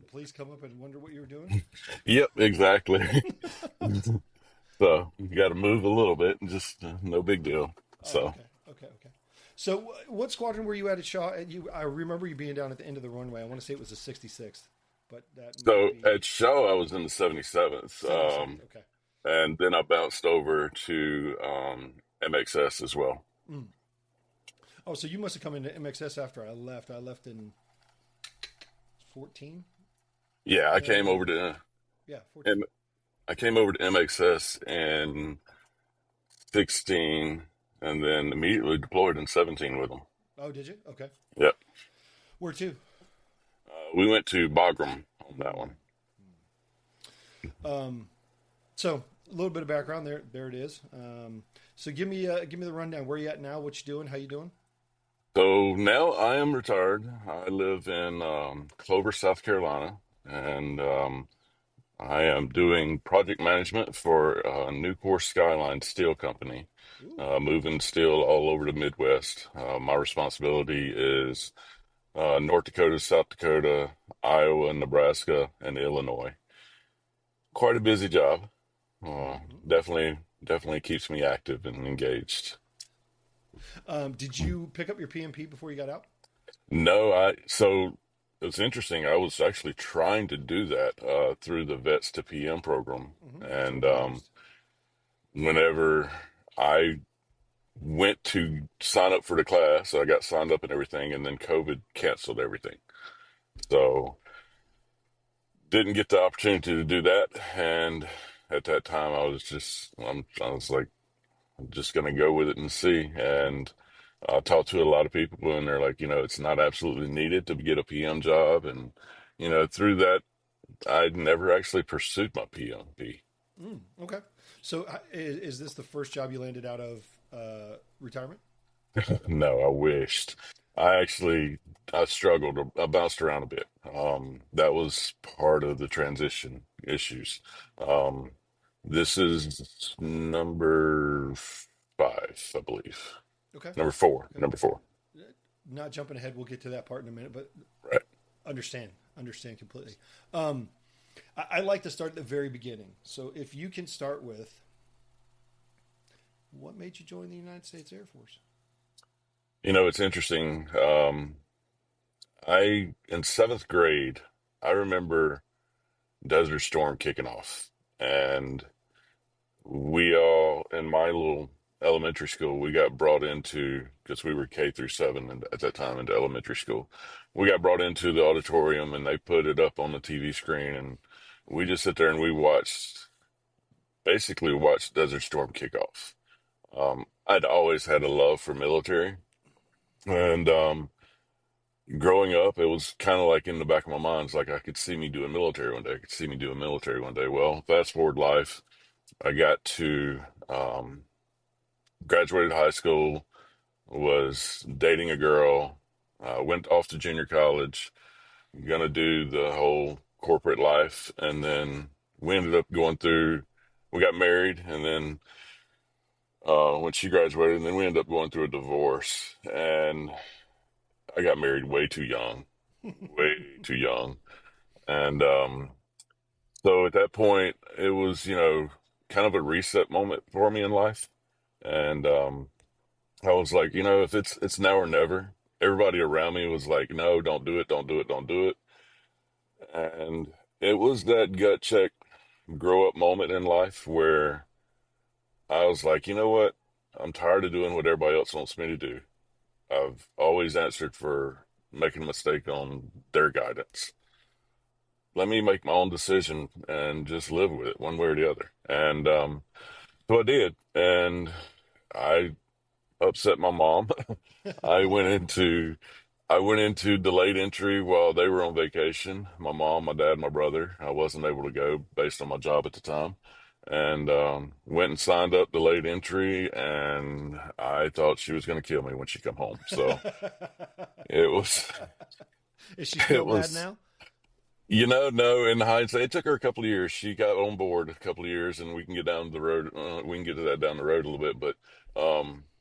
police come up and wonder what you were doing? Yep, exactly. So you got to move a little bit, and just no big deal. Oh, So okay, okay. So, what squadron were you at Shaw? I remember you being down at the end of the runway. I want to say it was the 66th, but that might so be at show I was in the 77th, 77th. Okay. and then I bounced over to MXS as well. Mm. Oh, so you must have come into MXS after I left. I left in 14. Yeah, Yeah, 14. M- I came over to MXS in 16, and then immediately deployed in 17 with them. Oh, did you? Okay. Yep. Where to? We went to Bagram on that Mm. one. Um, so a little bit of background there. There it is. So give me the rundown. Where you at now? What you doing? How you doing? So now I am retired. I live in Clover, South Carolina, and I am doing project management for Nucor Skyline Steel Company, Ooh. moving steel all over the Midwest. My responsibility is North Dakota, South Dakota, Iowa, Nebraska, and Illinois. Quite a busy job. Mm-hmm. Definitely keeps me active and engaged. Did you pick up your PMP before you got out? No, so it's interesting. I was actually trying to do that through the Vets to PM program, That's what and I noticed. whenever I went to sign up for the class, I got signed up and everything, and then COVID canceled everything. So didn't get the opportunity to do that. And at that time, I was like, I'm just gonna go with it and see. And I talked to a lot of people, and they're like, it's not absolutely needed to get a PM job, and through that, I never actually pursued my PMP. Okay. So is this the first job you landed out of retirement? No, I wished. I struggled. I bounced around a bit. That was part of the transition issues. Um, this is number five, I believe. Okay. Number four. Okay. Number four. Not jumping ahead. We'll get to that part in a minute, but Right. understand completely. Um, I like to start at the very beginning. So if you can start with what made you join the United States Air Force? It's interesting. In seventh grade, I remember Desert Storm kicking off, and we all in my little elementary school, we got brought into, because we were K through seven and at that time into elementary school, we got brought into the auditorium and they put it up on the TV screen, and we just sit there and we basically watched Desert Storm kick off. I'd always had a love for military, and growing up, it was kind of like in the back of my mind, it's like I could see me doing military one day. I could see me doing military one day. Well, fast forward life, I got to graduated high school, was dating a girl, went off to junior college, gonna do the whole corporate life, and then we ended up going through. We got married, and then when she graduated, and then we ended up going through a divorce, and I got married way too young, and so at that point, it was kind of a reset moment for me in life, and I was like, if it's now or never. Everybody around me was like, no, don't do it, don't do it, don't do it. And it was that gut check, grow up moment in life where I was like, you know what? I'm tired of doing what everybody else wants me to do. I've always answered for making a mistake on their guidance. Let me make my own decision and just live with it one way or the other. And so I did. And I upset my mom. I went into I went into delayed entry while they were on vacation. My mom, my dad, my brother. I wasn't able to go based on my job at the time. And went and signed up delayed entry, and I thought she was going to kill me when she come home. So it was, Is she it still mad was, now? no, in hindsight, it took her a couple of years. She got on board a couple of years, and we can get down the road. We can get to that down the road a little bit, but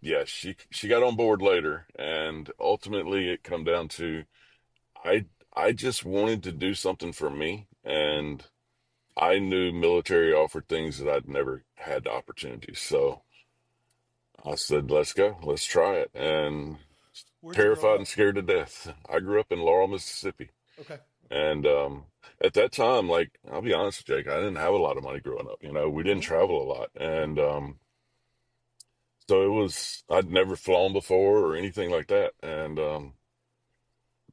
yeah, she got on board later, and ultimately it come down to I I just wanted to do something for me, and I knew military offered things that I'd never had the opportunity. So I said, let's go, let's try it. And Where'd you grow terrified and up? scared to death. I grew up in Laurel, Mississippi. Okay. Okay. And at that time, like, I'll be honest with Jake, I didn't have a lot of money growing up. We didn't Hmm. travel a lot. Hmm. And so I'd never flown before or anything like that. And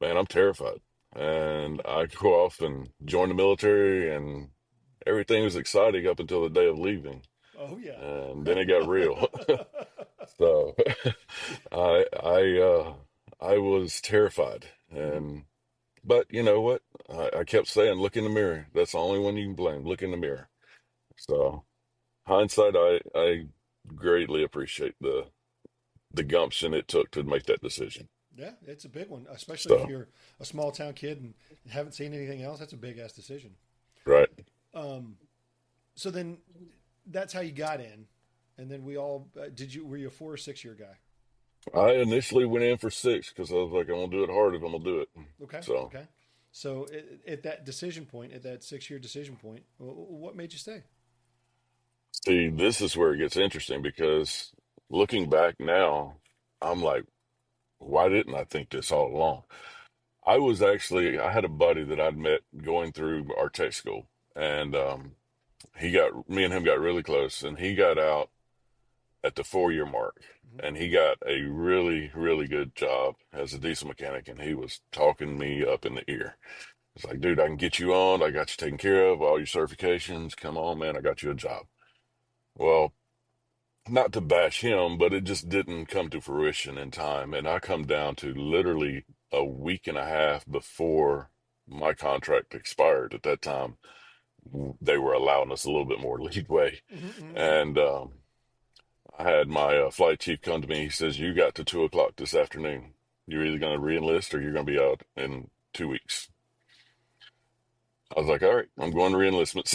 man, I'm terrified. And I go off and join the military, and everything was exciting up until the day of leaving. Oh yeah. And then it got real. So Yeah. I was terrified. Hmm. And but you know what? I kept saying, look in the mirror. That's the only one you can blame. Look in the mirror. So hindsight, I greatly appreciate the gumption it took to make that decision. Yeah, it's a big one, especially if So you're a small town kid and haven't seen anything else. That's a big ass decision. right. Um, so then that's how you got in, and then we all did. You were you a 4 or 6 year guy? I initially went in for six because I was like, I'm gonna do it hard if I'm gonna do it. Okay, So okay. So at that decision point, at that 6 year decision point, what made you stay? see, this is where it gets interesting because looking back now, I'm like, why didn't I think this all along? I had a buddy that I'd met going through our tech school, and me and him got really close, and he got out at the 4 year mark, Hmm. and he got a really, really good job as a diesel mechanic, and he was talking me up in the ear. It's like, dude, I can get you on. I got you taken care of, all your certifications. Come on, man, I got you a job. Well, not to bash him, but it just didn't come to fruition in time. And I come down to literally a week and a half before my contract expired. At that time, they were allowing us a little bit more leeway. Hmm. Hmm. And I had my flight chief come to me. He says, you got to 2 o'clock this afternoon. You're either going to reenlist or you're going to be out in 2 weeks. I was like, all right, I'm going to reenlistments.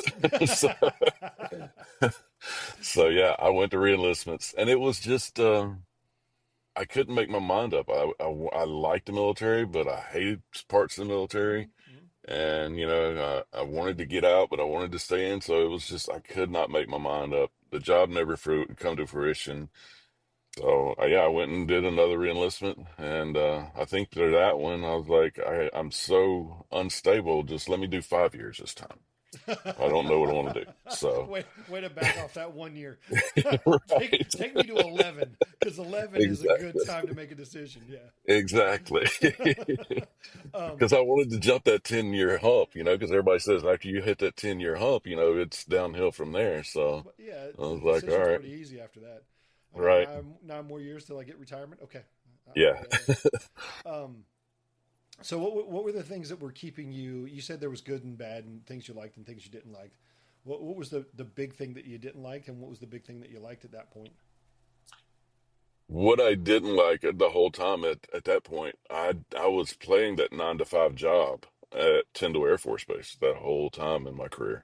so, so yeah, I went to reenlistments, and it was just I couldn't make my mind up. I liked the military, but I hated parts of the military, Hmm. and I wanted to get out, but I wanted to stay in. So it was just I could not make my mind up. The job never come to fruition. So yeah, I went and did another reenlistment, and I think to that one, I was like, I'm so unstable. Just let me do 5 years this time. I don't know what I want to do. So Way to back off that 1 year. right, Take me to 11 because 11 is a good exactly, time to make a decision. exactly. Yeah. um, Because I wanted to jump that 10 year hump, because everybody says after you hit that 10 year hump, it's downhill from there. So but yeah, I the was like, all decision's right, pretty easy after that. I got right, nine more years till I get retirement. Okay, I'll yeah. get in. So what were the things that were keeping you? You said there was good and bad, and things you liked and things you didn't like. What was the big thing that you didn't like, and what was the big thing that you liked at that point? What I didn't like the whole time at that point, I was playing that 9 to 5 job at Tyndall Air Force Base that whole time in my career,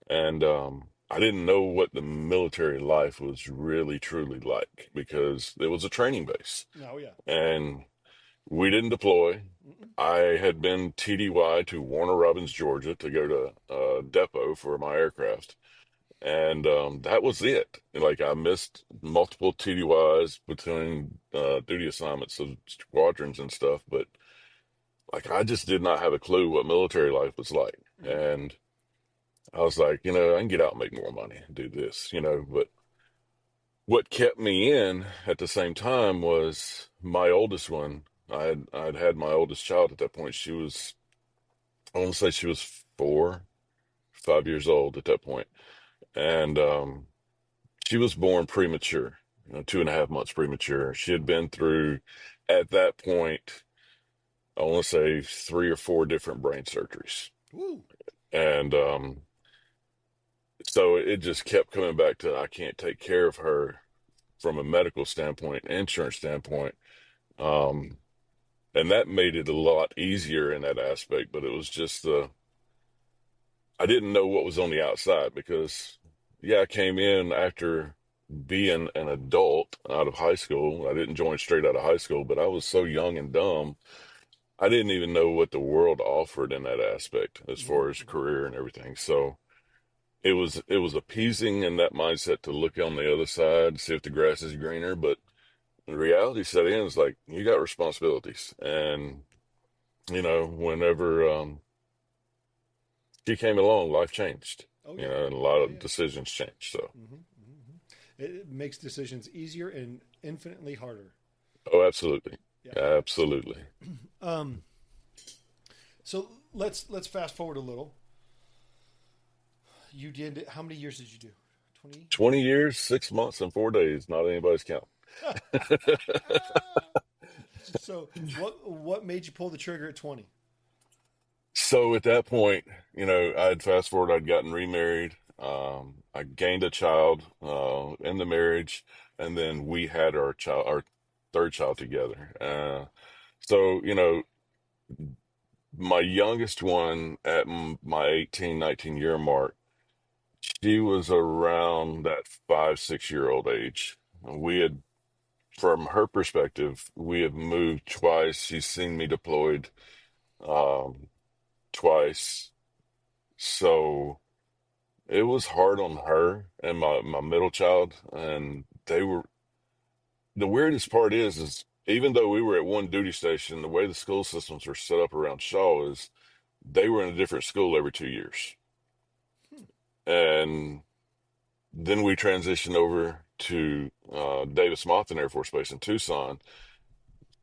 and I didn't know what the military life was really truly like because it was a training base, Oh yeah. and we didn't deploy. Mm-mm. I had been TDY to Warner Robins, Georgia to go to depot for my aircraft. And that was it. Like I missed multiple TDYs between duty assignments of squadrons and stuff, but like I just did not have a clue what military life was like. Mm-hmm. And I was like, I can get out and make more money and do this. But what kept me in at the same time was my oldest one. I'd had my oldest child at that point. I want to say she was 4, 5 years old at that point, and she was born premature, 2.5 months premature. She had been through, at that point, I want to say 3 or 4 different brain surgeries, Woo. and so it just kept coming back to I can't take care of her from a medical standpoint, insurance standpoint. Um, and that made it a lot easier in that aspect, but it was just I didn't know what was on the outside because, yeah, I came in after being an adult out of high school. I didn't join straight out of high school, but I was so young and dumb. I didn't even know what the world offered in that aspect as Hmm. far as career and everything. So it was appeasing in that mindset to look on the other side, see if the grass is greener, but the reality set in is like you got responsibilities. And, whenever she came along, life changed, Oh yeah, and a lot yeah, of yeah. decisions changed. So, Hmm. Hmm. It makes decisions easier and infinitely harder. oh, absolutely. Yeah. Absolutely. Um. So let's fast forward a little. You did how many years did you do? 20. 20 years, 6 months, and 4 days, not anybody's count. So what made you pull the trigger at 20? So at that point, I'd fast forward, I'd gotten remarried. I gained a child in the marriage, and then we had our third child together. So, my youngest one at my 18, 19 year mark, she was around that 5, 6 year old age. We had, from her perspective, we have moved twice. She's seen me deployed um, twice. So it was hard on her and my middle child. And the weirdest part is even though we were at one duty station, the way the school systems are set up around Shaw is they were in a different school every 2 years. Hmm. And then we transitioned over to Davis Monthan Air Force Base in Tucson.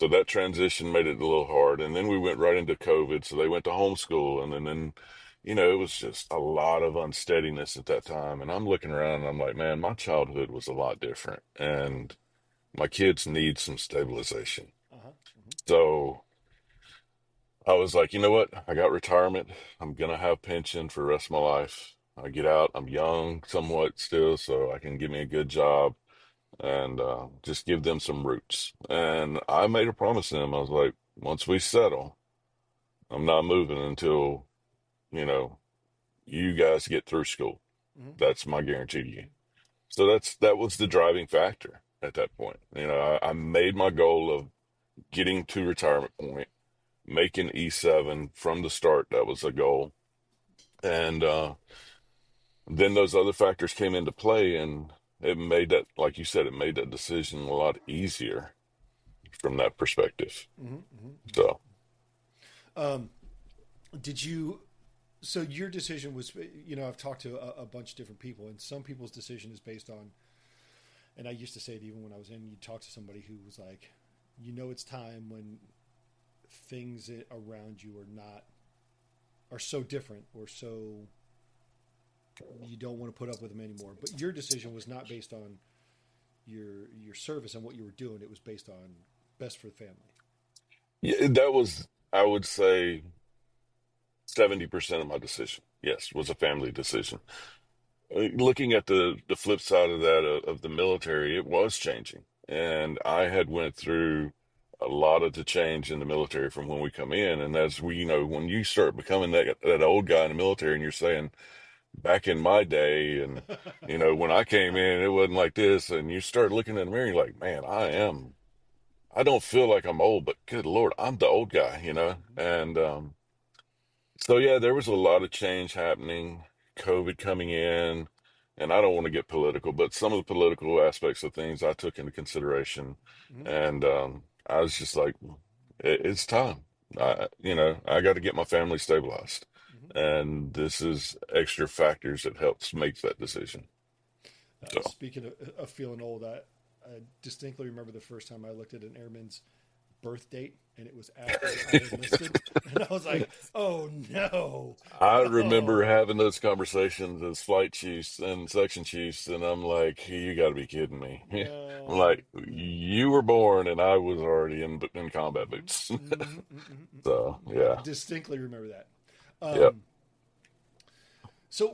So that transition made it a little hard. And then we went right into COVID. So they went to homeschool. And then, it was just a lot of unsteadiness at that time. And I'm looking around and I'm like, man, my childhood was a lot different. Uh-huh. And my kids need some stabilization. Uh-huh. Hmm. So I was like, you know what? I got retirement. I'm going to have pension for the rest of my life. I get out. I'm young somewhat still, so I can give me a good job and just give them some roots. And I made a promise to them. I was like, once we settle, I'm not moving until, you know, you guys get through school. Hmm. That's my guarantee to you. So that was the driving factor at that point. I made my goal of getting to retirement point, making E7 from the start. That was a goal. And then those other factors came into play and it made that, like you said, it made that decision a lot easier from that perspective. Hmm. Hmm. So, Um, did you? So your decision was, I've talked to a bunch of different people, and some people's decision is based on. And I used to say it even when I was in. You talk to somebody who was like, it's time when things around you are so different or so you don't want to put up with them anymore. But your decision was not based on your service and what you were doing. It was based on best for the family. yeah, that was, I would say, 70% of my decision. Yes, was a family decision. Looking at the flip side of that of the military, it was changing, and I had went through a lot of the change in the military from when we come in, and as we, when you start becoming that old guy in the military, and you're saying back in my day, and when I came in, it wasn't like this, and you start looking in the mirror, you're like, man, I don't feel like I'm old, but good Lord, I'm the old guy. And so yeah, there was a lot of change happening, COVID coming in, and I don't want to get political, but some of the political aspects of things I took into consideration, Hmm. and I was just like, it's time. I got to get my family stabilized, Hmm. and this is extra factors that helps make that decision. So Speaking of feeling old, I distinctly remember the first time I looked at an airman's birth date, and it was after I enlisted, and I was like, "Oh no, I remember oh having those conversations as flight chiefs and section chiefs, and I'm like, you got to be kidding me. I'm no." like, you were born, and I was already in combat Hmm. boots. Hmm. Hmm. So, I yeah, distinctly remember that. yep. So,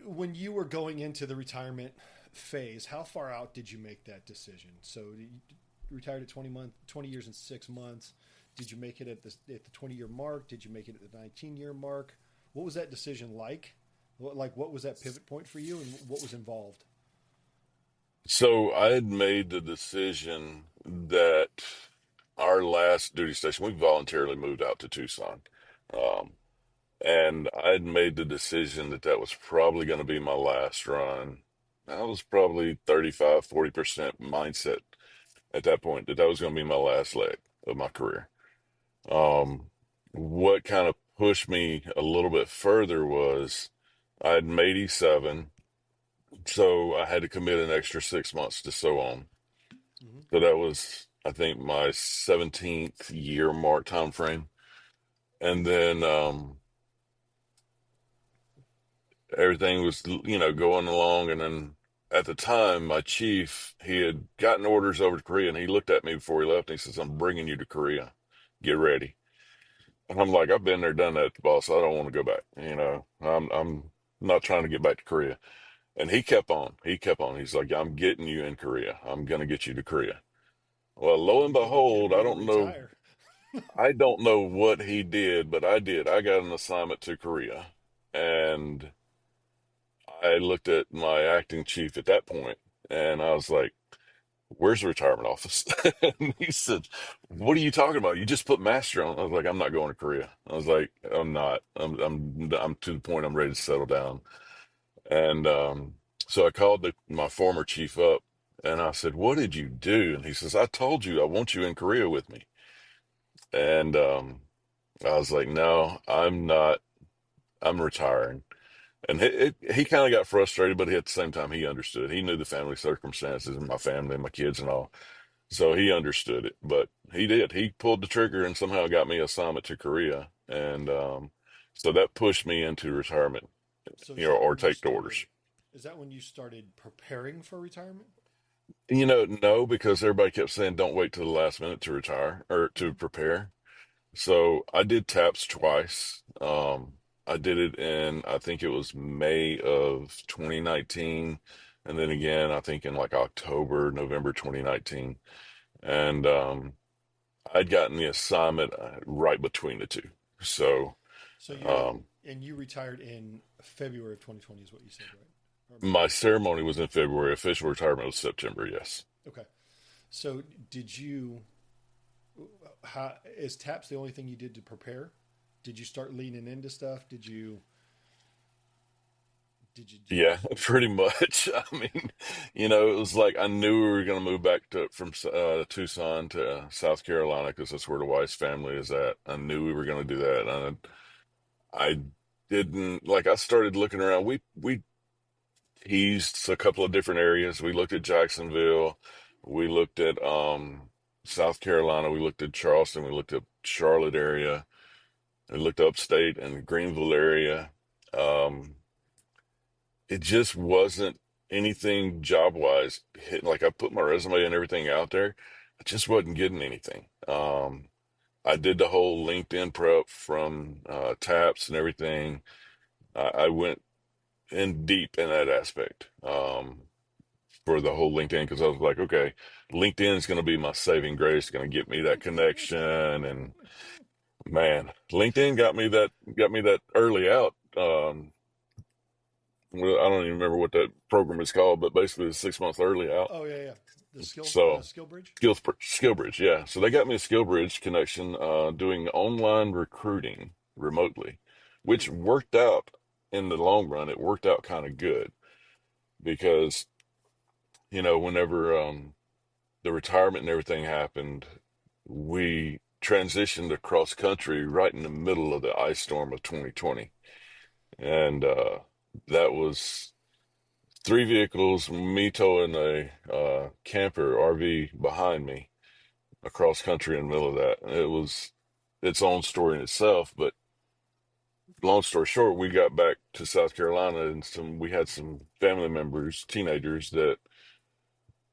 when you were going into the retirement phase, how far out did you make that decision? So, you retired at 20 years and 6 months. Did you make it at the 20-year mark? Did you make it at the 19-year mark? What was that decision like? What was that pivot point for you, and what was involved? So I had made the decision that our last duty station, we voluntarily moved out to Tucson. Um, and I'd made the decision that that was probably going to be my last run. I was probably 35, 40% mindset at that point that that was going to be my last leg of my career. Um, what kind of pushed me a little bit further was I had made E7, so I had to commit an extra 6 months to sew on. Hmm. So that was, I think, my 17th year mark time frame. And then everything was, going along. And then at the time, my chief, he had gotten orders over to Korea, and he looked at me before he left, and he says, "I'm bringing you to Korea. Get ready." And I'm like, "I've been there, done that, boss. I don't want to go back. I'm not trying to get back to Korea." And he kept on. He kept on. He's like, "I'm getting you in Korea. I'm gonna get you to Korea." Well, lo and You had to get behold, ready to retire. I don't know what he did, but I did. I got an assignment to Korea, and I looked at my acting chief at that point, and I was like, "Where's the retirement office?" And he said, "What are you talking about? You just put master on." I was like, "I'm not going to Korea." I was like, "I'm not. I'm to the point I'm ready to settle down." And so I called my former chief up, and I said, "What did you do?" And he says, "I told you I want you in Korea with me." And I was like, "No, I'm not. I'm retiring." And he kind of got frustrated, but at the same time, he understood. He knew the family circumstances and my family and my kids and all. So he understood it. But he did. He pulled the trigger and somehow got me assignment to Korea. And so that pushed me into retirement, So is that or when you take started? orders. Is that when you started preparing for retirement? No, because everybody kept saying don't wait till the last minute to retire or to Hmm. prepare. So I did TAPS twice. I did it in, I think it was May of 2019, and then again, I think in like October, November 2019. And I'd gotten the assignment right between the two. So So um, you retired in February of 2020 is what you said, right? Or my ceremony was in February. Official retirement was September, yes. okay. So did you? How is taps the only thing you did to prepare? Did you start leaning into stuff? Did you do? Yeah, pretty much. I mean, it was like I knew we were going to move back from Tucson to South Carolina because that's where the Weiss family is at. I knew we were going to do that. And I didn't like. I started looking around. We teased a couple of different areas. We looked at Jacksonville. We looked at South Carolina. We looked at Charleston. We looked at Charlotte area. We looked upstate and the Greenville area. Um, it just wasn't anything job wise hit. Like I put my resume and everything out there, I just wasn't getting anything. I did the whole LinkedIn prep from Taps and everything. I went in deep in that aspect for the whole LinkedIn because I was like, okay, LinkedIn is going to be my saving grace, going to get me that connection. And man, LinkedIn got me that early out. Well, I don't even remember what that program is called, but basically the 6 months early out. Oh yeah, yeah. The So skill bridge. Skillbridge, yeah. So they got me a Skillbridge connection, doing online recruiting remotely, which Hmm. worked out in the long run. It worked out kind of good because, whenever the retirement and everything happened, we transitioned across country right in the middle of the ice storm of 2020. And that was three vehicles, me towing a camper RV behind me across country in the middle of that. It was its own story in itself, but long story short, we got back to South Carolina and we had some family members, teenagers that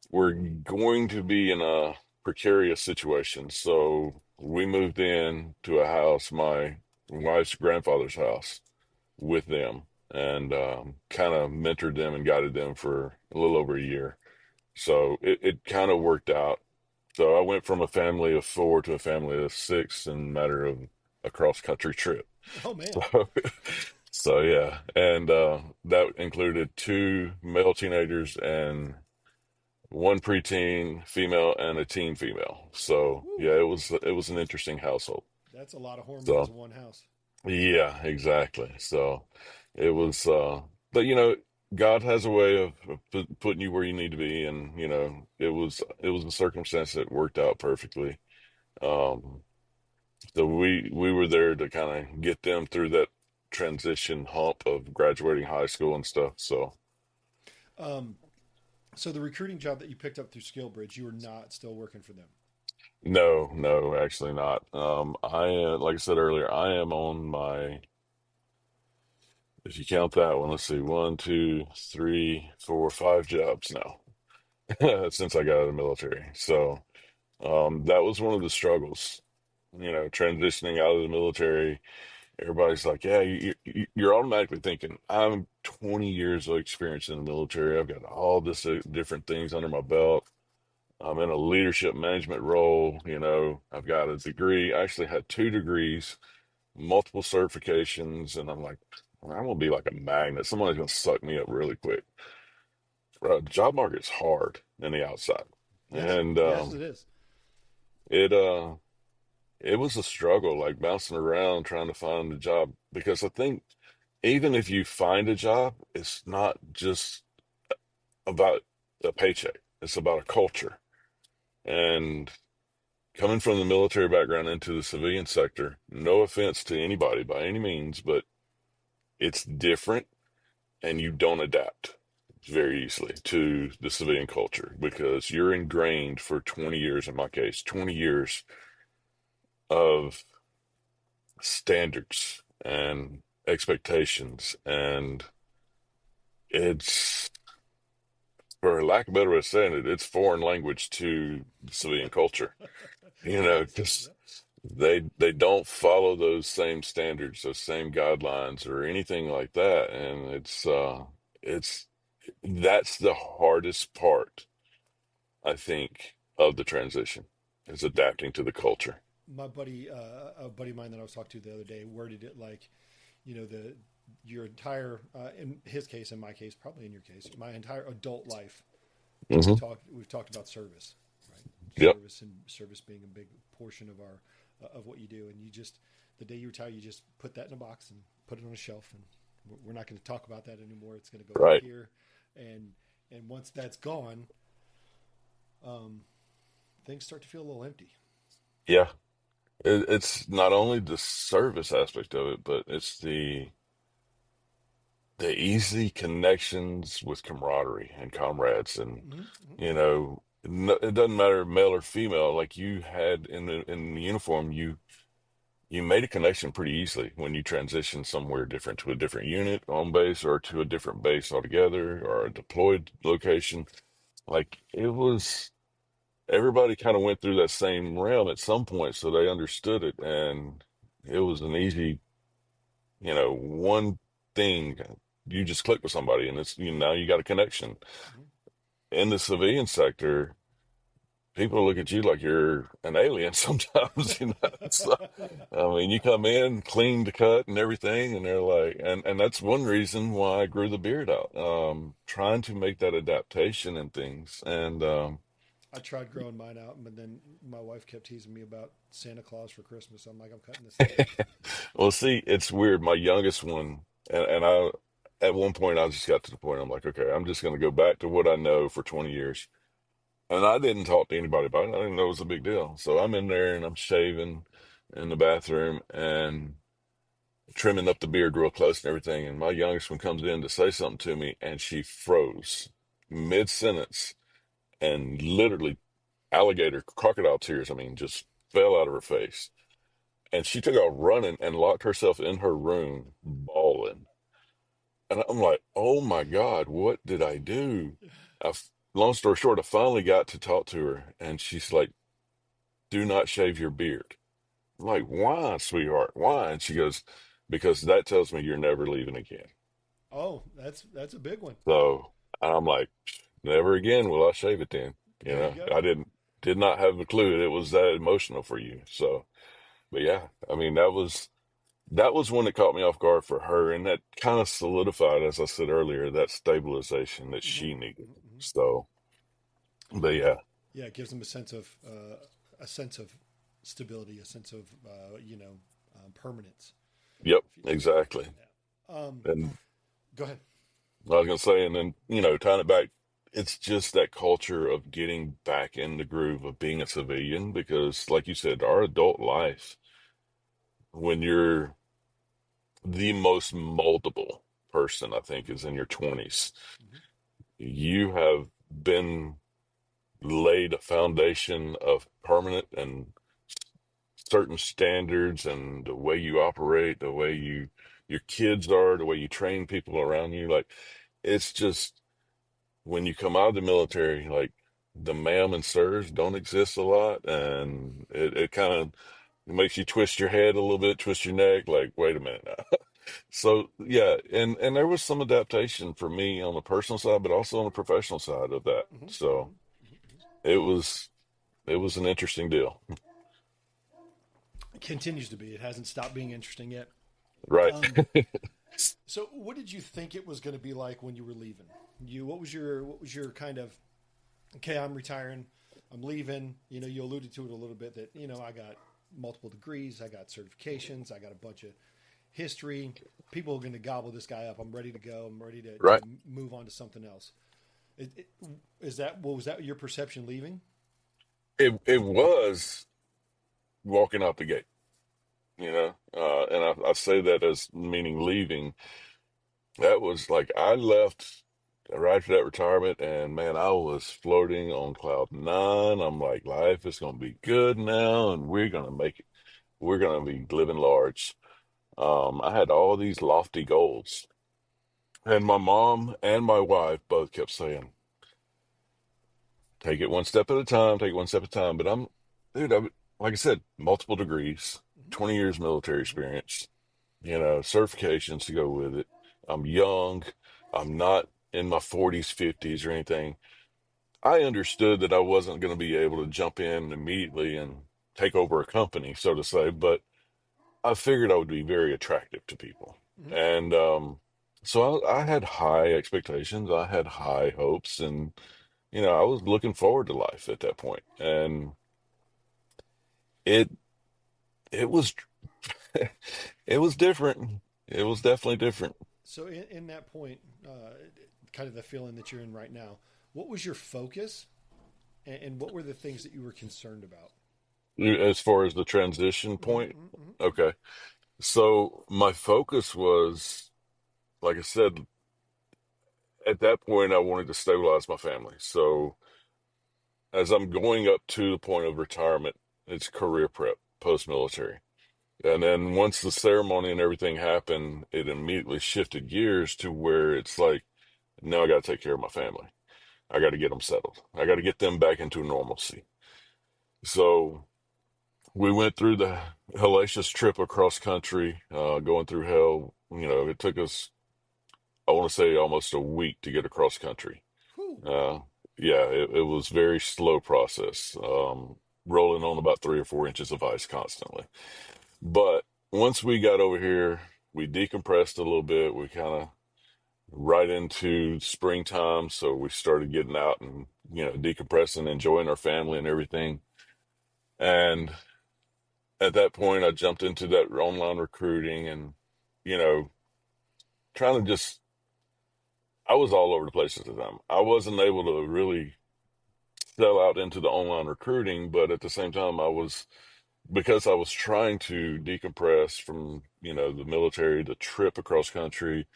were going to be in a precarious situation. So we moved in to a house, my wife's grandfather's house, with them and kind of mentored them and guided them for a little over a year. So it kind of worked out. So I went from a family of four to a family of six in a matter of a cross country trip. Oh man. So, so yeah, and that included two male teenagers and one preteen female and a teen female. So Woo, yeah, it was an interesting household. that's a lot of hormones So in one house. yeah, exactly. So it was, but God has a way of putting you where you need to be, and it was a circumstance that worked out perfectly. Um, so we were there to kind of get them through that transition hump of graduating high school and stuff. So Um, so the recruiting job that you picked up through SkillBridge, you were not still working for them. no, no, actually not. Like I said earlier, I am on my, if you count that one, let's see, one, two, three, four, five jobs now since I got out of the military. So that was one of the struggles, transitioning out of the military. Everybody's like, yeah, you're automatically thinking, I'm 20 years of experience in the military. I've got all this different things under my belt. I'm in a leadership management role. I've got a degree. I actually had two degrees, multiple certifications, and I'm like, "Well, I'm gonna be like a magnet. Somebody's gonna suck me up really quick." Job market's hard in the outside, Yes, and yes, it is. it it was a struggle, like bouncing around trying to find a job, because I think even if you find a job, it's not just about a paycheck. It's about a culture. And coming from the military background into the civilian sector, no offense to anybody by any means, but it's different, and you don't adapt very easily to the civilian culture because you're ingrained for 20 years, in my case, 20 years of standards and expectations. And it's, for lack of a better way of saying it, it's foreign language to the civilian culture, Yes, because yep. they don't follow those same standards, those same guidelines or anything like that. And it's that's the hardest part, I think, of the transition, is Yeah, adapting to the culture. my buddy, a buddy of mine that I was talking to the other day, worded it like, the your entire, in his case, in my case, probably in your case, my entire adult life, Hmm. we've talked about service, right? Yep. Service, and service being a big portion of our of what you do, and you just, the day you retire, you just put that in a box and put it on a shelf, and we're not going to talk about that anymore. It's going to go back Right. here, and once that's gone, um, things start to feel a little empty. Yeah. It's not only the service aspect of it, but it's the easy connections with camaraderie and comrades. And Mm-hmm. it doesn't matter male or female, like you had in the uniform, you made a connection pretty easily when you transition somewhere different, to a different unit on base or to a different base altogether or a deployed location. Like, it was, everybody kind of went through that same realm at some point, so they understood it, and it was an easy, one thing. You just click with somebody, and it's, now you got a connection. Mm-hmm. In the civilian sector, people look at you like you're an alien sometimes. So, I mean, you come in clean to cut and everything, and they're like, and that's one reason why I grew the beard out, trying to make that adaptation and things. And I tried growing mine out, but then my wife kept teasing me about Santa Claus for Christmas. I'm like, I'm cutting this thing off. well, see, it's weird. My youngest one, and at one point, I just got to the point, I'm like, okay, I'm just going to go back to what I know for 20 years. And I didn't talk to anybody about it. I didn't know it was a big deal. So I'm in there and I'm shaving in the bathroom and trimming up the beard real close and everything. And my youngest one comes in to say something to me, and she froze mid sentence, and literally alligator crocodile tears, I mean, just fell out of her face. And she took off running and locked herself in her room bawling. And I'm like, oh my God, what did I do? Long story short, I finally got to talk to her, and she's like, do not shave your beard. I'm like, why, sweetheart? Why? And she goes, because that tells me you're never leaving again. Oh, that's a big one. So, and I'm like, never again will I shave it then. There you go. I did not have a clue it was that emotional for you. So, but yeah, I mean, that was one that caught me off guard for her, and that kind of solidified, as I said earlier, that stabilization that Mm-hmm. she needed. Mm-hmm. So, But yeah, Yeah, it gives them a sense of stability, a sense of permanence. yep, If you, exactly. yeah. And Go ahead. I was gonna say, and then tying it back, it's just that culture of getting back in the groove of being a civilian because, like you said, our adult life, when you're the most moldable person, I think, is in your 20s. Hmm. You have been laid a foundation of permanent and certain standards and the way you operate, the way your kids are, the way you train people around you. Like it's just when you come out of the military, like the ma'am and sirs don't exist a lot, and it kind of makes you twist your head a little bit, twist your neck, like, wait a minute now. So yeah, and there was some adaptation for me on the personal side, but also on the professional side of that. Hmm. So Hmm. Hmm. it was it was an interesting deal. It continues to be. It hasn't stopped being interesting yet. Right. Um, so, what did you think it was going to be like when you were leaving? What was your kind of okay? I'm retiring. I'm leaving. You alluded to it a little bit that I got multiple degrees. I got certifications. I got a bunch of history. People are going to gobble this guy up. I'm ready to go. I'm ready to Right. move on to something else. It, is that what was that your perception leaving? It was walking out the gate, and I say that as meaning leaving. That was like I left right after that retirement, and man, I was floating on cloud nine. I'm like, life is gonna be good now, and we're gonna make it. We're gonna be living large. I had all these lofty goals, and my mom and my wife both kept saying, "Take it one step at a time. Take it one step at a time." But dude, like I said, multiple degrees, Mm-hmm. 20 years military Mm-hmm. experience, certifications to go with it. I'm young. I'm not in my 40s, 50s or anything. I understood that I wasn't going to be able to jump in immediately and take over a company, so to say, but I figured I would be very attractive to people. Mm-hmm. And so I had high expectations. I had high hopes, and I was looking forward to life at that point. And it it was it was different. It was definitely different. So, in that point, kind of the feeling that you're in right now, what was your focus, and what were the things that you were concerned about? As far as the transition Mm-hmm. point, Mm-hmm. okay. So my focus was, like I said, at that point, I wanted to stabilize my family. So as I'm going up to the point of retirement, it's career prep, post-military. And then once the ceremony and everything happened, it immediately shifted gears to where it's like, now I got to take care of my family. I got to get them settled. I got to get them back into normalcy. So we went through the hellacious trip across country, going through hell. It took us, I want to say, almost a week to get across country. Whew. Uh, yeah, it was very slow process, rolling on about 3 or 4 inches of ice constantly. But once we got over here, we decompressed a little bit. We kind of right into springtime, so we started getting out and decompressing, enjoying our family and everything. And at that point, I jumped into that online recruiting and, you know, trying to just, I was all over the place at the time. I wasn't able to really sell out into the online recruiting, but at the same time, because I was trying to decompress from, the military, the trip across country,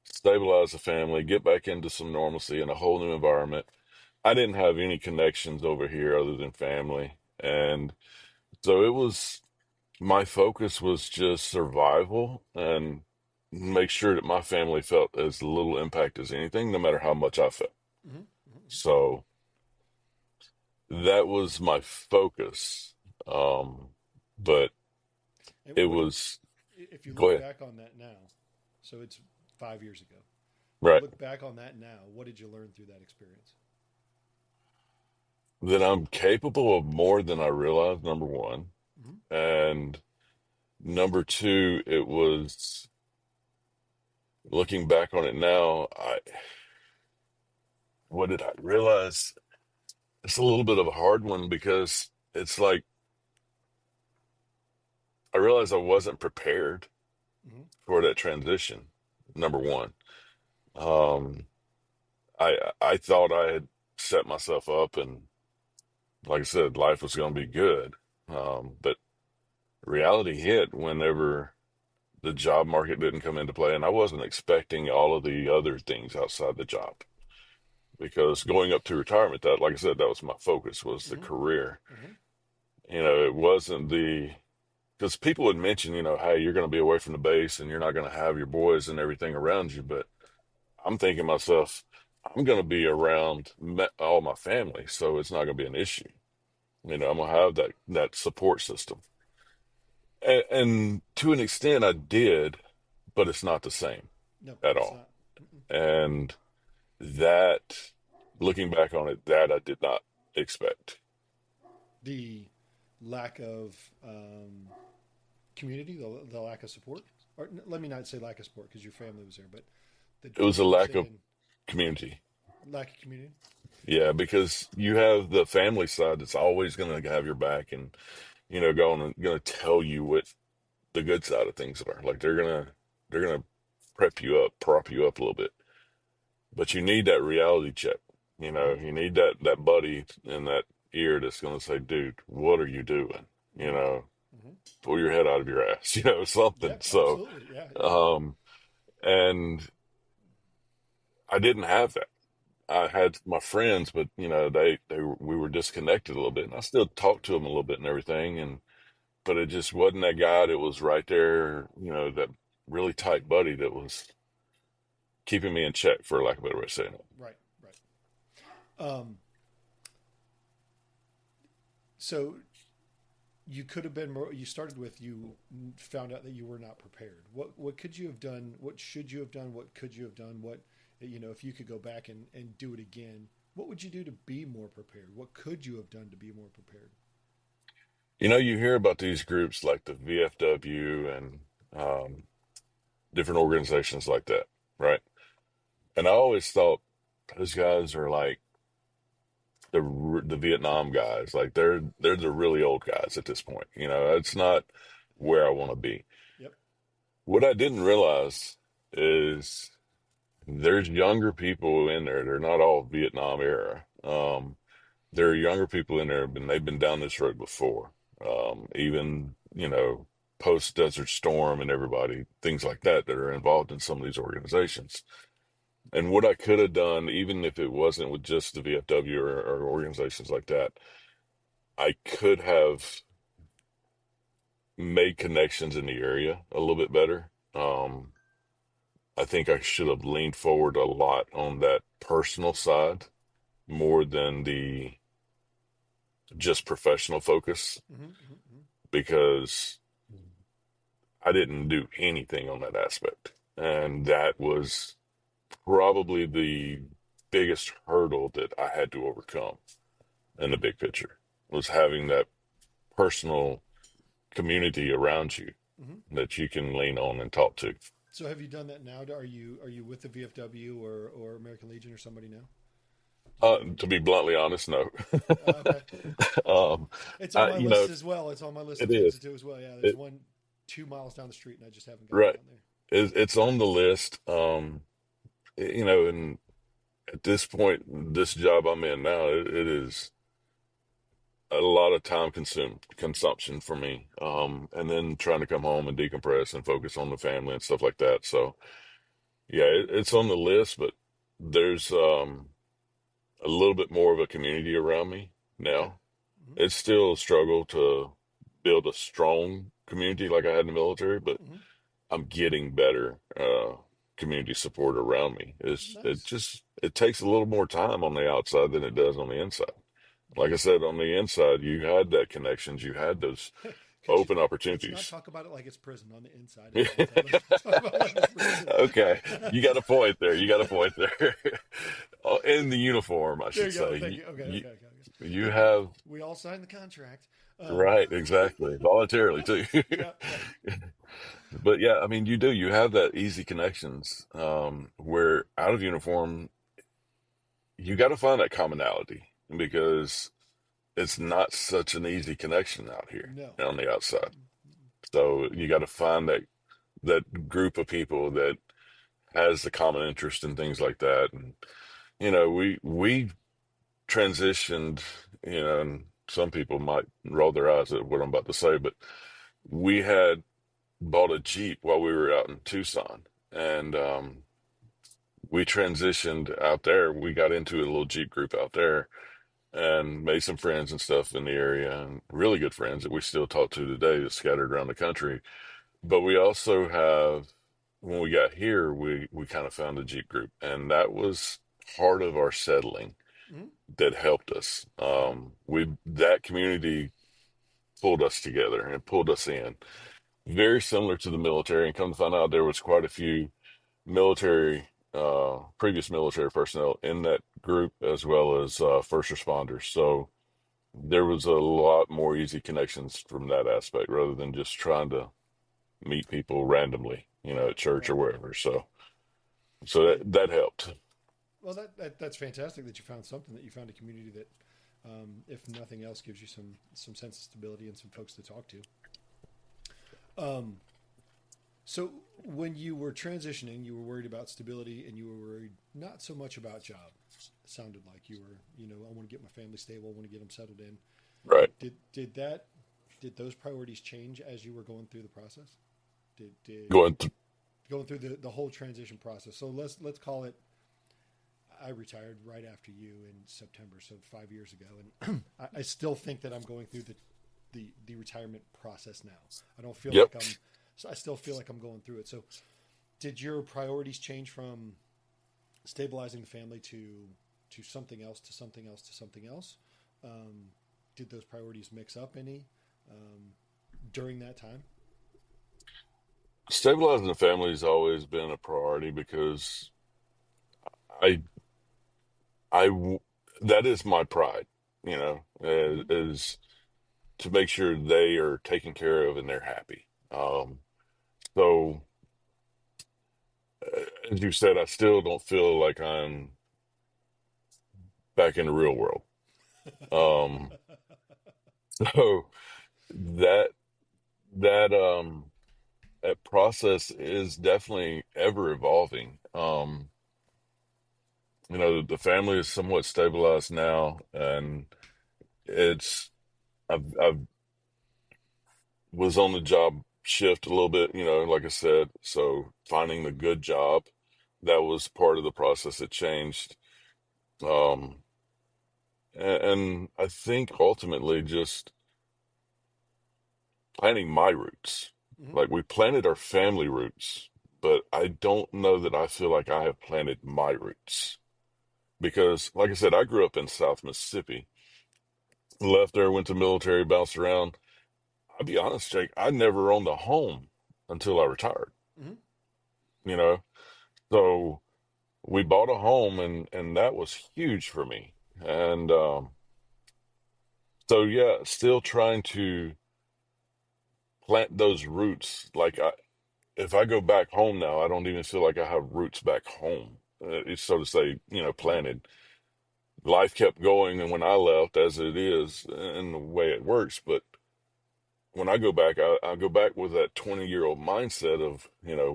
stabilize the family, get back into some normalcy in a whole new environment. I didn't have any connections over here other than family. And so my focus was just survival and make sure that my family felt as little impact as anything, no matter how much I felt. Mm-hmm. Mm-hmm. So that was my focus. Um, but And it what, was, if you go look ahead. back on that now? So it's 5 years ago. If you Right. look back on that now, what did you learn through that experience? That I'm capable of more than I realized, number one. Mm-hmm. And number two, it was looking back on it now, what did I realize? it's a little bit of a hard one because it's like I realized I wasn't prepared Hmm. for that transition. Number one, um, I thought I had set myself up, and like I said, life was going to be good. But reality hit whenever the job market didn't come into play, and I wasn't expecting all of the other things outside the job because going up to retirement, that, like I said, that was my focus, was the Hmm. career. Hmm. It wasn't the because people would mention, hey, you're going to be away from the base and you're not going to have your boys and everything around you. But I'm thinking to myself, I'm going to be around all my family, so it's not going to be an issue. I'm going to have that support system. And to an extent, I did, but it's not the same No, at it's all. not. Mm-mm. And that, looking back on it, that I did not expect. The lack of community, the lack of support, or let me not say lack of support because your family was there, but the It was a difference lack of in community. lack of community. Yeah, because you have the family side that's always going to have your back and, going to tell you what the good side of things are. Like they're gonna prep you up, prop you up a little bit. But you need that reality check. Hmm. You need that buddy in that ear that's gonna say, dude, what are you doing? You Hmm. know, Hmm. pull your head out of your ass, Yeah, something. So, absolutely. Yeah, yeah. um, and I didn't have that. I had my friends, but we were disconnected a little bit, and I still talked to them a little bit and everything, and but it just wasn't that guy that was right there, that really tight buddy that was keeping me in check, for lack of a better way of saying it. Right, right. Um, so you could have been more. You started with you found out that you were not prepared. What could you have done? What should you have done? What could you have done? What if you could go back and do it again, what would you do to be more prepared? What could you have done to be more prepared? You hear about these groups like the VFW and um, different organizations like that, right? And I always thought those guys are like the Vietnam guys, like they're the really old guys at this point. It's not where I want to be. Yep. What I didn't realize is there's younger people in there. They're not all Vietnam era. There are younger people in there, and they've been down this road before. Even, post Desert Storm and everybody, things like that are involved in some of these organizations. And what I could have done, even if it wasn't with just the VFW or organizations like that, I could have made connections in the area a little bit better. I think I should have leaned forward a lot on that personal side more than the just professional focus Hmm. Hmm. because I didn't do anything on that aspect. And that was probably the biggest hurdle that I had to overcome in the big picture was having that personal community around you Hmm. that you can lean on and talk to. So have you done that now? Are you with the VFW or American Legion or somebody now? Do you To be bluntly honest, no. okay. um, It's on my you list know, as well. It's on my list it of things is. to do as well. Yeah, there's It, one 2 miles down the street, and I just haven't gotten right. down there. It's on the list. And at this point, this job I'm in now, it is a lot of time consumption for me. And then trying to come home and decompress and focus on the family and stuff like that. So yeah, it's on the list, but there's a little bit more of a community around me Okay. now. Hmm. It's still a struggle to build a strong community like I had in the military, but Hmm. I'm getting better community support around me. Nice. It takes a little more time on the outside than it does on the inside. Like I said, on the inside, you had that connections, you had those Could you? open Let's not opportunities. talk about it like it's prison on the inside and the outside. Let's talk about it like it's prison. Okay, you got a point there. You got a point there. Oh, in the uniform, I There should you go. say. Thank you. Okay. You, Okay. Okay. Okay. you have We all signed the contract. Um, right, exactly, voluntarily too. yep. Yep. But yeah, I mean, you do. You have that easy connections where out of uniform, you got to find that commonality. because it's not such an easy connection out here No. on the outside. So you got to find that group of people that has the common interest in things like that. And we transitioned, and some people might roll their eyes at what I'm about to say, but we had bought a Jeep while we were out in Tucson, and we transitioned out there. We got into a little Jeep group out there and made some friends and stuff in the area, and really good friends that we still talk to today, that's scattered around the country. But we also have, when we got here, we kind of found a Jeep group, and that was part of our settling Mm-hmm. that helped us. We that community pulled us together and pulled us in, very similar to the military. And come to find out, there was quite a few military, previous military personnel in that group, as well as first responders. So there was a lot more easy connections from that aspect, rather than just trying to meet people randomly, Right. at church or Right. wherever. So It, that helped. well, that's fantastic that you found something, that you found a community that, if nothing else, gives you some sense of stability and some folks to talk to. Um, so when you were transitioning, you were worried about stability, and you were worried not so much about job. It sounded like you were, I want to get my family stable, I want to get them settled in. Right. Did those priorities change as you were going through the process? Did Going th going through the whole transition process? So let's call it. I retired right after you in September, so 5 years ago, and I still think that I'm going through the retirement process now. I don't feel Yep. like I'm. So I still feel like I'm going through it. So, did your priorities change from stabilizing the family to something else, to something else, to something else? Um, did those priorities mix up any during that time? Stabilizing the family has always been a priority because I I that is my pride, Mm-hmm. is to make sure they are taken care of and they're happy. So as you said, I still don't feel like I'm back in the real world. Um, so that that that process is definitely ever evolving. The family is somewhat stabilized now, and it's I've was on the job shift a little bit, like I said. So finding the good job, that was part of the process that changed. Um, and I think ultimately just planting my roots. Mm-hmm. Like we planted our family roots, but I don't know that I feel like I have planted my roots because, like I said, I grew up in South Mississippi, left there, went to military, bounced around. I'll be honest, Jake, I never owned a home until I retired, Mm-hmm. you know? So we bought a home, and that was huge for me. And so yeah, still trying to plant those roots. Like if I go back home now, I don't even feel like I have roots back home. It's so to say, Mm-hmm. planted. Life kept going, and when I left, as it is, and the way it works. But when I go back, I go back with that 20-year-old mindset of,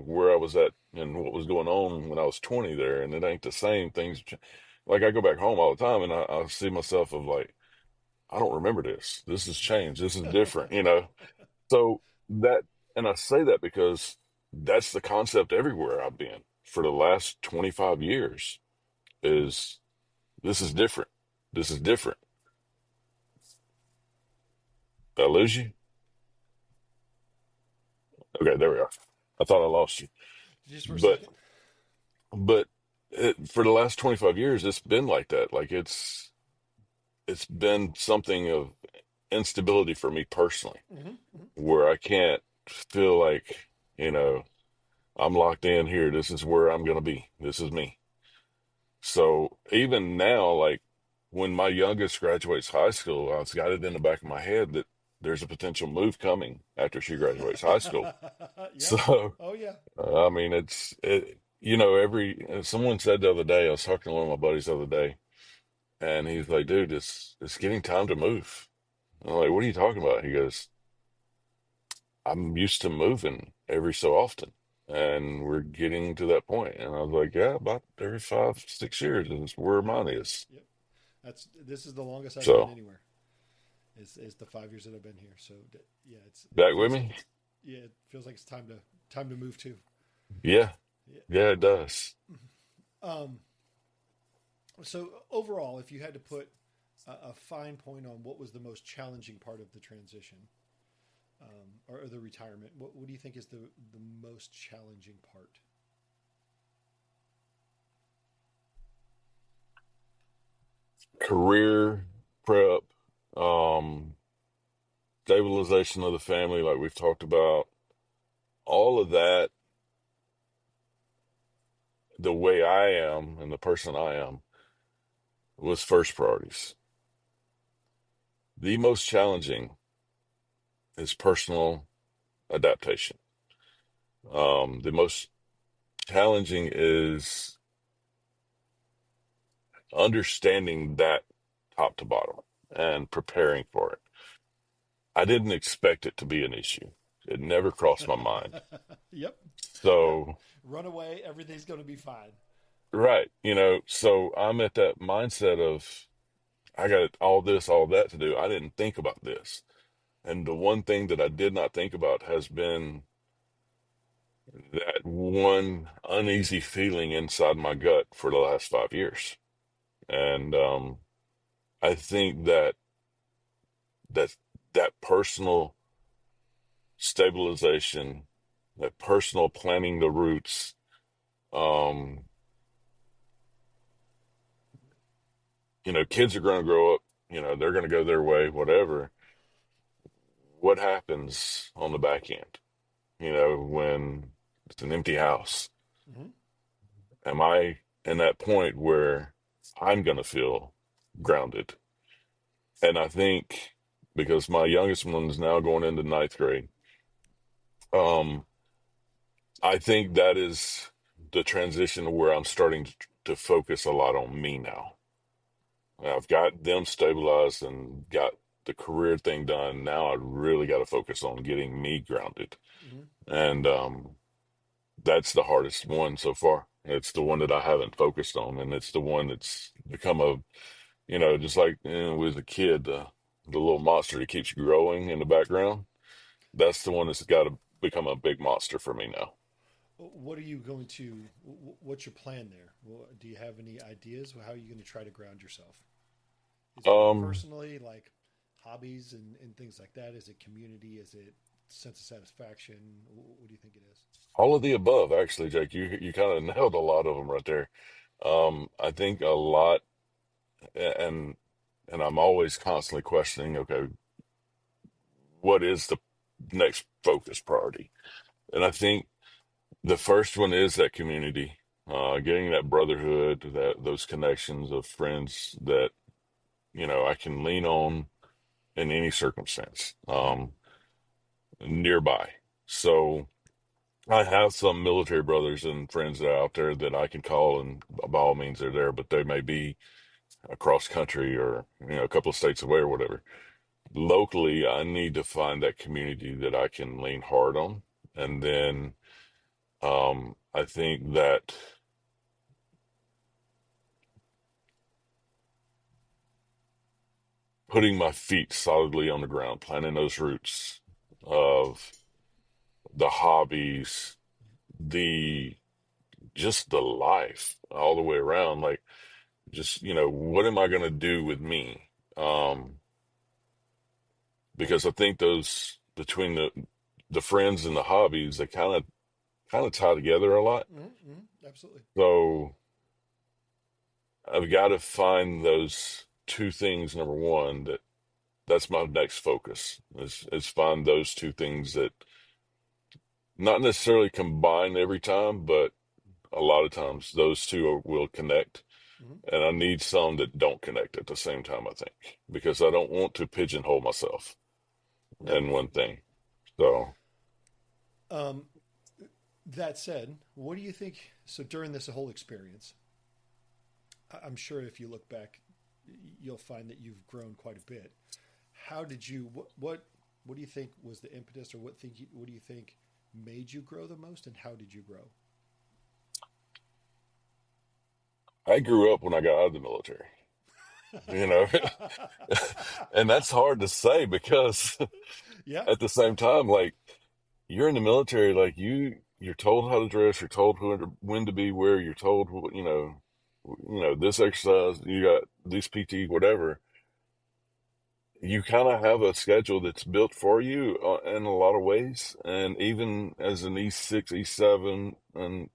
where I was at and what was going on when I was 20 there. And it ain't the same things. Like I go back home all the time, and I see myself of like, I don't remember this. This has changed. This is different. So that, and I say that because that's the concept everywhere I've been for the last 25 years is this is different. This is different. Did I lose you? Okay, there we are. I thought I lost you. Just for a But second. but for the last 25 years, it's been like that. Like it's been something of instability for me personally, Mm-hmm. where I can't feel like, you know, I'm locked in here. This is where I'm going to be. This is me. So even now, like when my youngest graduates high school, I've got it in the back of my head that there's a potential move coming after she graduates high school. Yeah. So, Oh yeah. I mean, someone said the other day, I was talking to one of my buddies the other day, And he's like, dude, it's getting time to move. I'm like, what are you talking about? He goes, I'm used to moving every so often. And we're getting to that point. And I was like, yeah, about every 5, 6 years is where mine is. Yep. This is the longest I've been So anywhere. Is the 5 years that I've been here. So yeah, it back with feels like me? it's yeah, it feels like it's time to move too. Yeah. Yeah. Yeah, it does. Um. So overall, if you had to put a fine point on what was the most challenging part of the transition, or the retirement, what do you think is the most challenging part? Career prep, um, stabilization of the family, like we've talked about, all of that, the way I am and the person I am was first priorities. The most challenging is personal adaptation. The most challenging is understanding that top to bottom and preparing for it. I didn't expect it to be an issue. It never crossed my mind. Yep. Yep. So, Run away. Everything's going to be fine. right, so I'm at that mindset of I got all this, all that to do. I didn't think about this. And the one thing that I did not think about has been that one uneasy feeling inside my gut for the last 5 years. And I think that that personal stabilization, that personal planting the roots, um, kids are going to grow up, they're going to go their way, whatever. What happens on the back end, when it's an empty house? Mm-hmm. Am I in that point where I'm going to feel grounded? And I think because my youngest one is now going into ninth grade, um, I think that is the transition where I'm starting to focus a lot on me now. I've got them stabilized and got the career thing done. Now I really got to focus on getting me grounded. Mm-hmm. And that's the hardest one so far. It's the one that I haven't focused on, and it's the one that's become just like with a kid, the little monster that keeps growing in the background. That's the one that's got to become a big monster for me now. What are you going to? What's your plan there? Do you have any ideas? How are you going to try to ground yourself? Is it Um, personally, like hobbies and things like that? Is it community? Is it sense of satisfaction? What do you think it is? all of the above, actually, Jake. You kind of nailed a lot of them right there. I think a lot, and I'm always constantly questioning, okay, what is the next focus priority? And I think the first one is that community, getting that brotherhood, those connections of friends that I can lean on in any circumstance, Mm-hmm. nearby. So I have some military brothers and friends that are out there that I can call, and by all means they're there, but they may be across country or a couple of states away or whatever. Locally, I need to find that community that I can lean hard on, Mm-hmm. and then I think that putting my feet solidly on the ground, planting those roots of the hobbies, the just the life all the way around, like just what am I going to do with me? Um, because I think those between the friends and the hobbies, they kind of tie together a lot. Mm-hmm. Mm-hmm. Absolutely. So I've got to find those two things. Number one, that's my next focus is find those two things that not necessarily combine every time, but a lot of times those two will connect. Mm-hmm. And I need some that don't connect at the same time, I think, because I don't want to pigeonhole myself No, in one no. thing. So, Um, that said, what do you think? So during this whole experience, I'm sure if you look back you'll find that you've grown quite a bit. How did you? What do you think was the impetus, or what do you think made you grow the most, and how did you grow? I grew up when I got out of the military, you know, and that's hard to say because Yeah. at the same time, like you're in the military, like you're told how to dress, you're told when to be where, you're told, this exercise, you got this PT, whatever. You kind of have a schedule that's built for you in a lot of ways. And even as an E6, E7, and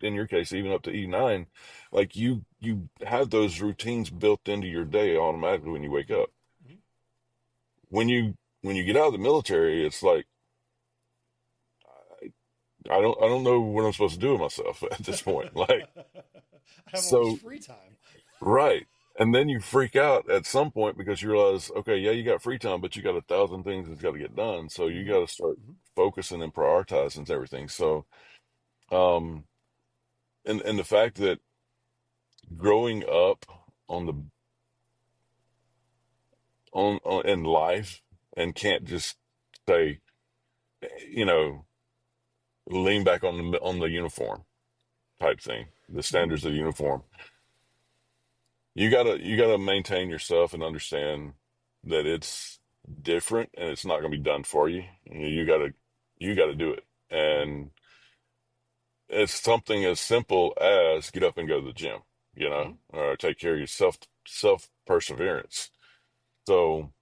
in your case, even up to E9, like you have those routines built into your day automatically when you wake up. Mhm. When you get out of the military, it's like I don't know what I'm supposed to do with myself at this point. Like I have all this so, free time. right. And then you freak out at some point because you realize, okay, yeah, you got free time, but you got 1,000 things that's got to get done. So you Hmm. got to start Hmm. focusing and prioritizing everything. So, um, and the fact that growing up on the on in life and can't just say, you know, lean back on the uniform type thing, the Hmm. standards of the uniform. You gotta maintain yourself and understand that it's different and it's not gonna be done for you. You gotta do it. Hmm. And it's something as simple as get up and go to the gym, Hmm. or take care of yourself, self perseverance. So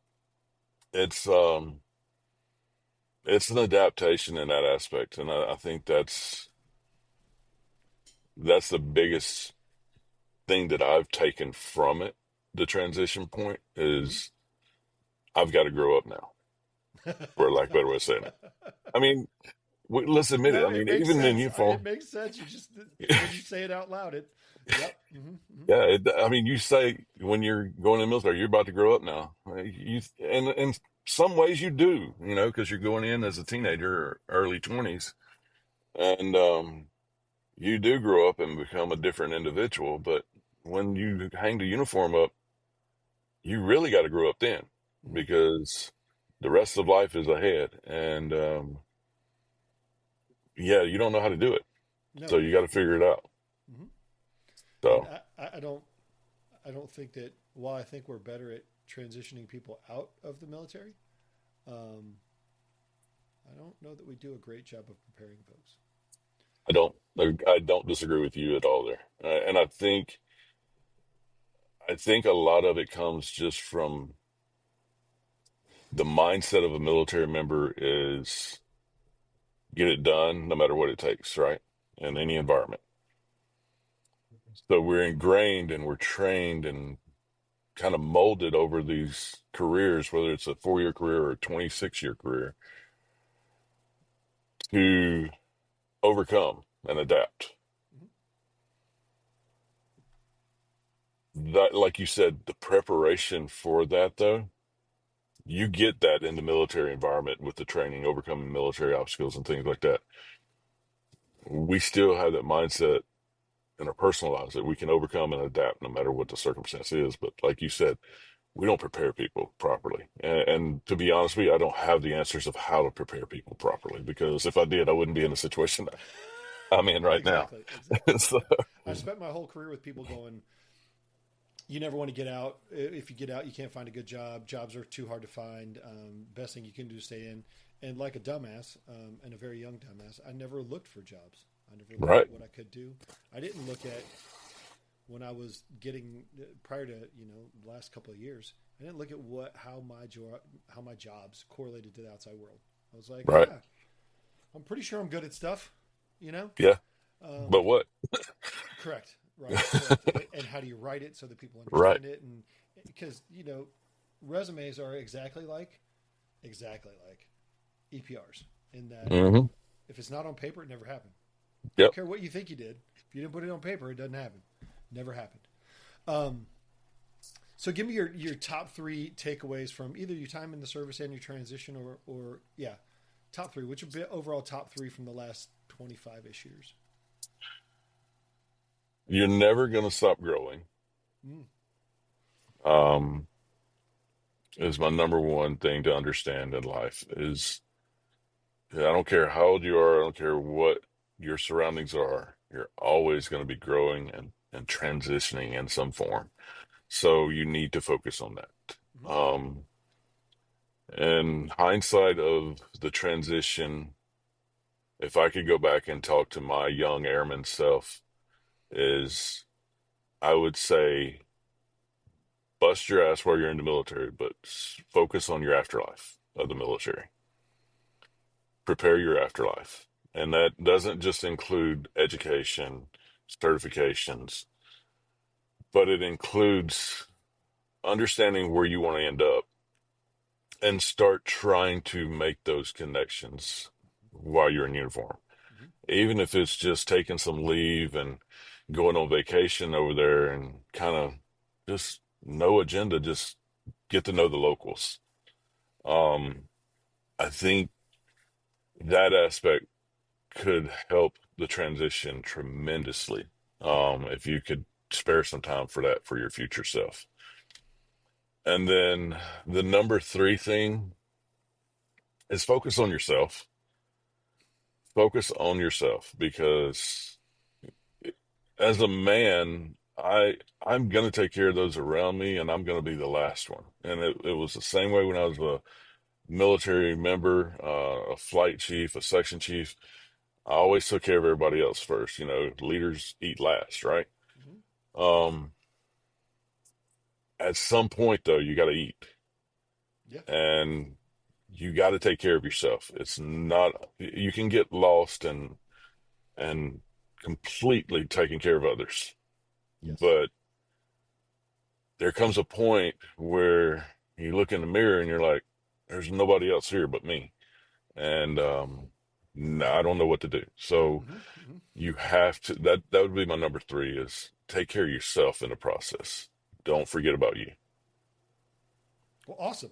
it's um it's an adaptation in that aspect. And I think that's the biggest thing that I've taken from it. The transition point Hmm. is I've got to grow up now, for lack of a better way of saying it. I mean, let's admit it. No, I it mean, makes even in sense. It uniform, makes sense. You just when you say it out loud, it. Yep. Hmm. Hmm. yeah. I mean, you say when you're going in the military, you're about to grow up now. And in some ways you do, because you're going in as a teenager, or early 20s, and you do grow up and become a different individual. But when you hang the uniform up, you really got to grow up then, Hmm. because the rest of life is ahead, and yeah, you don't know how to do it, so No. you got to figure it out. Hmm. And So I don't think that while I think we're better at transitioning people out of the military, um, I don't know that we do a great job of preparing folks. I don't disagree with you at all there, and I think a lot of it comes just from the mindset of a military member is get it done no matter what it takes, right? In Hmm. any environment. So we're ingrained and we're trained and kind of molded over these careers, whether it's a 4-year career or a 26-year career, to overcome and adapt. Hmm. That, like you said, the preparation for that, though, you get that in the military environment with the training, overcoming military obstacles and things like that. We still have that mindset in our personal lives that we can overcome and adapt no matter what the circumstance is. But like you said, we don't prepare people properly. And to be honest with you, I don't have the answers of how to prepare people properly, because if I did, I wouldn't be in the situation that I'm in right now. Exactly. Exactly. So, I've spent my whole career with people going, you never want to get out. If you get out, you can't find a good job. Jobs are too hard to find. Best thing you can do is stay in. And like a dumbass, and a very young dumbass, I never looked for jobs. I never looked right, at what I could do. I didn't look at when I was getting prior to the last couple of years. I didn't look at how my jobs correlated to the outside world. I was like, right. I'm pretty sure I'm good at stuff, you know. Yeah. Um, But what? Correct. Right. Correct. And how do you write it so that people Right. understand it? And because resumes are exactly like EPRs in that Hmm. if it's not on paper, it never happened. I don't Yep. care what you think you did. If you didn't put it on paper, it doesn't happen. Never happened. Um, so give me your top three takeaways from either your time in the service and your transition, or yeah, top three. What's your overall top three from the last 25-ish years? You're never going to stop growing. Mm. um, is my number one thing to understand in life is I don't care how old you are, I don't care what your surroundings are, you're always going to be growing and transitioning in some form. So you need to focus on that. Hmm. In hindsight of the transition, if I could go back and talk to my young airman self, is I would say bust your ass while you're in the military, but focus on your afterlife of the Hmm. military. Prepare your afterlife. And that doesn't just include education, certifications, but it includes understanding where you want to end up and start trying to make those connections while you're in uniform. Hmm. Even if it's just taking some leave and going on vacation over there and kind of just no agenda, just get to know the locals. Um, I think that aspect could help the transition tremendously. If you could spare some time for that for your future self. And then the number three thing is focus on yourself. Focus on yourself because as a man, I'm gonna take care of those around me, and I'm gonna be the last one. And it was the same way when I was a military member, a flight chief, a section chief. I always took care of everybody else first. You know, leaders eat last, right? Hmm. Um, at some point though, you got to eat, Yeah. and you got to take care of yourself. It's not you can get lost and completely taking care of others, Yes. but there comes a point where you look in the mirror and you're like, there's nobody else here but me. And no, I don't know what to do. So Hmm. Hmm. you have to that would be my number three is take care of yourself in the process. Don't forget about you. Well, awesome.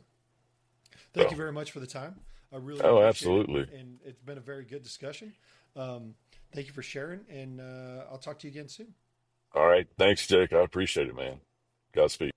Thank you So, very much for the time. I really oh, appreciate it, absolutely. and it's been a very good discussion. Um, Thank you for sharing, and I'll talk to you again soon. All right. Thanks, Jake. I appreciate it, man. Godspeed.